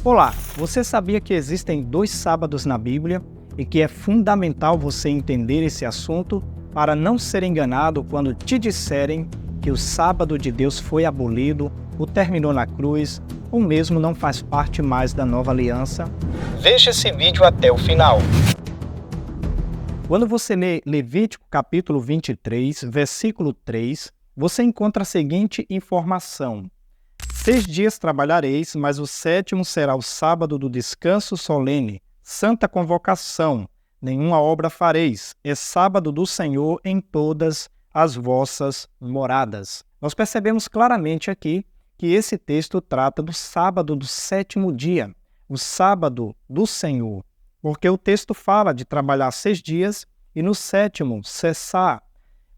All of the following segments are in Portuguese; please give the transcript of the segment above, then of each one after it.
Olá, você sabia que existem 2 sábados na Bíblia e que é fundamental você entender esse assunto para não ser enganado quando te disserem que o sábado de Deus foi abolido, ou terminou na cruz, ou mesmo não faz parte mais da nova aliança? Veja esse vídeo até o final. Quando você lê Levítico capítulo 23, versículo 3, você encontra a seguinte informação: 6 dias trabalhareis, mas o 7º será o sábado do descanso solene, santa convocação, nenhuma obra fareis, é sábado do Senhor em todas as vossas moradas. Nós percebemos claramente aqui que esse texto trata do sábado do 7º dia, o sábado do Senhor, porque o texto fala de trabalhar 6 dias e no 7º cessar,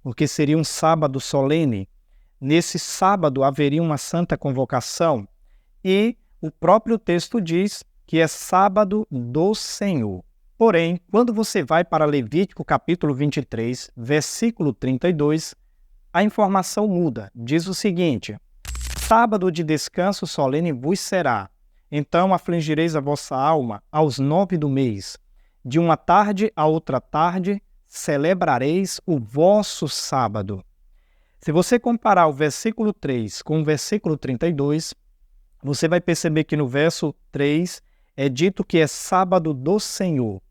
porque seria um sábado solene. Nesse sábado haveria uma santa convocação e o próprio texto diz que é sábado do Senhor. Porém, quando você vai para Levítico capítulo 23, versículo 32, a informação muda. Diz o seguinte: sábado de descanso solene vos será. Então afligireis a vossa alma aos 9 do mês. De uma tarde a outra tarde celebrareis o vosso sábado. Se você comparar o versículo 3 com o versículo 32, você vai perceber que no verso 3 é dito que é sábado do Senhor.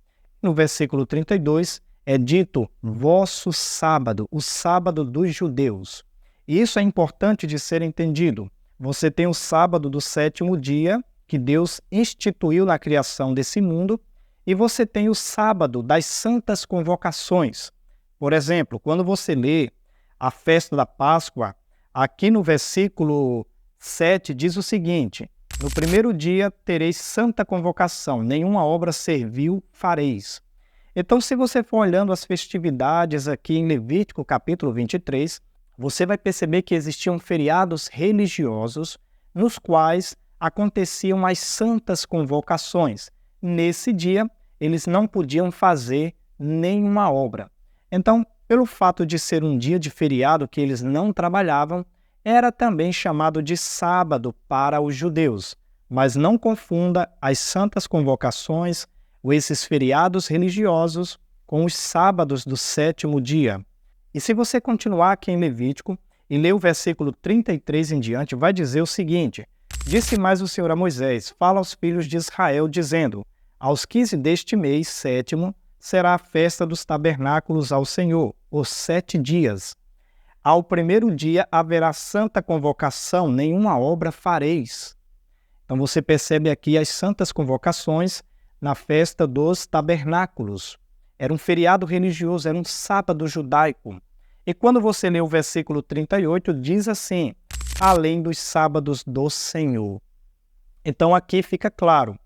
No versículo 32 é dito vosso sábado, o sábado dos judeus. E isso é importante de ser entendido. Você tem o sábado do 7º dia, que Deus instituiu na criação desse mundo, e você tem o sábado das santas convocações. Por exemplo, quando você lê a festa da Páscoa, aqui no versículo 7 diz o seguinte: no primeiro dia tereis santa convocação, nenhuma obra servil fareis. Então, se você for olhando as festividades aqui em Levítico capítulo 23, você vai perceber que existiam feriados religiosos nos quais aconteciam as santas convocações. Nesse dia, eles não podiam fazer nenhuma obra. Então, pelo fato de ser um dia de feriado que eles não trabalhavam, era também chamado de sábado para os judeus. Mas não confunda as santas convocações ou esses feriados religiosos com os sábados do 7º dia. E se você continuar aqui em Levítico e ler o versículo 33 em diante, vai dizer o seguinte: disse mais o Senhor a Moisés: fala aos filhos de Israel, dizendo: aos 15 deste mês, 7º, será a festa dos tabernáculos ao Senhor, os 7 dias. Ao primeiro dia haverá santa convocação, nenhuma obra fareis. Então você percebe aqui as santas convocações na festa dos tabernáculos. Era um feriado religioso, era um sábado judaico. E quando você lê o versículo 38, diz assim: além dos sábados do Senhor. Então aqui fica claro.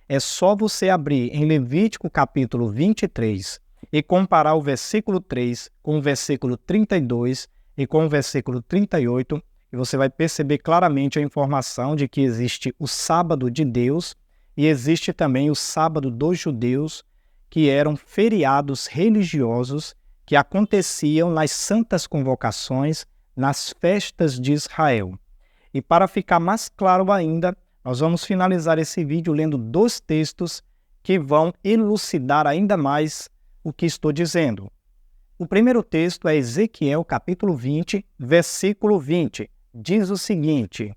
É só você abrir em Levítico capítulo 23 e comparar o versículo 3 com o versículo 32 e com o versículo 38, e você vai perceber claramente a informação de que existe o sábado de Deus e existe também o sábado dos judeus, que eram feriados religiosos que aconteciam nas santas convocações, nas festas de Israel. E para ficar mais claro ainda, nós vamos finalizar esse vídeo lendo 2 textos que vão elucidar ainda mais o que estou dizendo. O primeiro texto é Ezequiel capítulo 20, versículo 20. Diz o seguinte: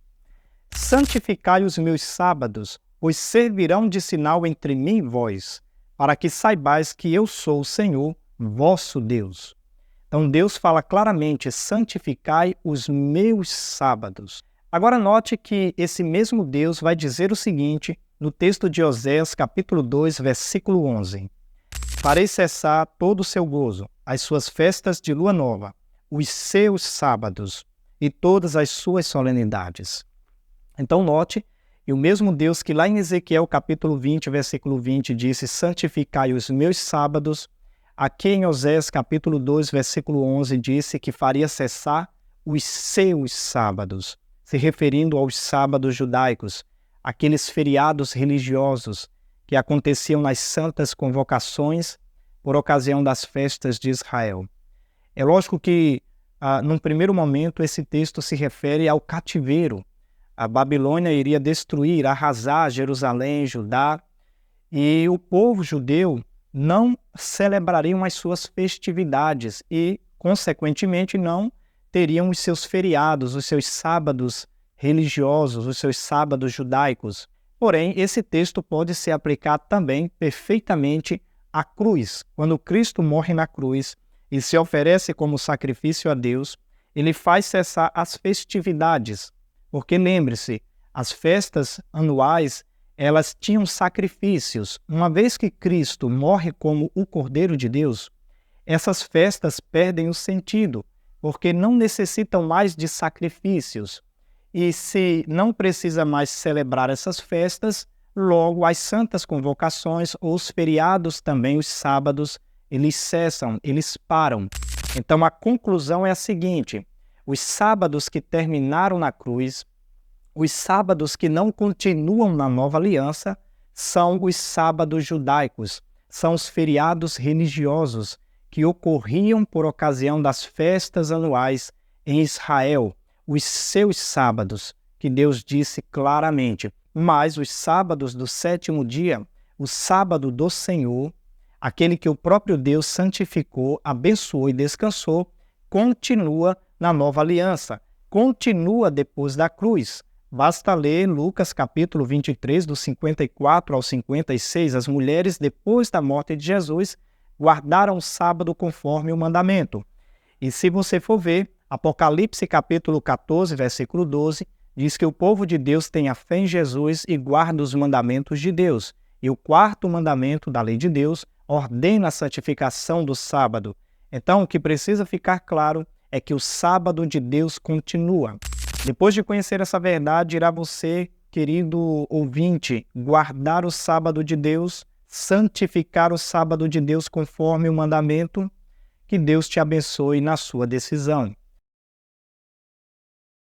santificai os meus sábados, pois servirão de sinal entre mim e vós, para que saibais que eu sou o Senhor, vosso Deus. Então Deus fala claramente: santificai os meus sábados. Agora note que esse mesmo Deus vai dizer o seguinte no texto de Oséias capítulo 2, versículo 11. Farei cessar todo o seu gozo, as suas festas de lua nova, os seus sábados e todas as suas solenidades. Então note, e o mesmo Deus que lá em Ezequiel capítulo 20, versículo 20 disse: santificai os meus sábados, aqui em Oséias capítulo 2, versículo 11 disse que faria cessar os seus sábados, se referindo aos sábados judaicos, aqueles feriados religiosos que aconteciam nas santas convocações por ocasião das festas de Israel. É lógico que, num primeiro momento, esse texto se refere ao cativeiro, A Babilônia iria destruir, arrasar Jerusalém, Judá, e o povo judeu não celebrariam as suas festividades e, consequentemente, não teriam os seus feriados, os seus sábados religiosos, os seus sábados judaicos. Porém, esse texto pode ser aplicado também perfeitamente à cruz. Quando Cristo morre na cruz e se oferece como sacrifício a Deus, ele faz cessar as festividades. Porque lembre-se, as festas anuais, elas tinham sacrifícios. Uma vez que Cristo morre como o Cordeiro de Deus, essas festas perdem o sentido, porque não necessitam mais de sacrifícios. E se não precisa mais celebrar essas festas, logo as santas convocações ou os feriados também, os sábados, eles cessam, eles param. Então a conclusão é a seguinte: os sábados que terminaram na cruz, os sábados que não continuam na nova aliança, são os sábados judaicos, são os feriados religiosos que ocorriam por ocasião das festas anuais em Israel, os seus sábados, que Deus disse claramente. Mas os sábados do sétimo dia, o sábado do Senhor, aquele que o próprio Deus santificou, abençoou e descansou, continua na nova aliança, continua depois da cruz. Basta ler Lucas capítulo 23, do 54 ao 56, as mulheres, depois da morte de Jesus, guardaram o sábado conforme o mandamento. E se você for ver, Apocalipse capítulo 14, versículo 12, diz que o povo de Deus tem a fé em Jesus e guarda os mandamentos de Deus. E o quarto mandamento da lei de Deus ordena a santificação do sábado. Então, o que precisa ficar claro é que o sábado de Deus continua. Depois de conhecer essa verdade, irá você, querido ouvinte, guardar o sábado de Deus, santificar o sábado de Deus conforme o mandamento. Que Deus te abençoe na sua decisão.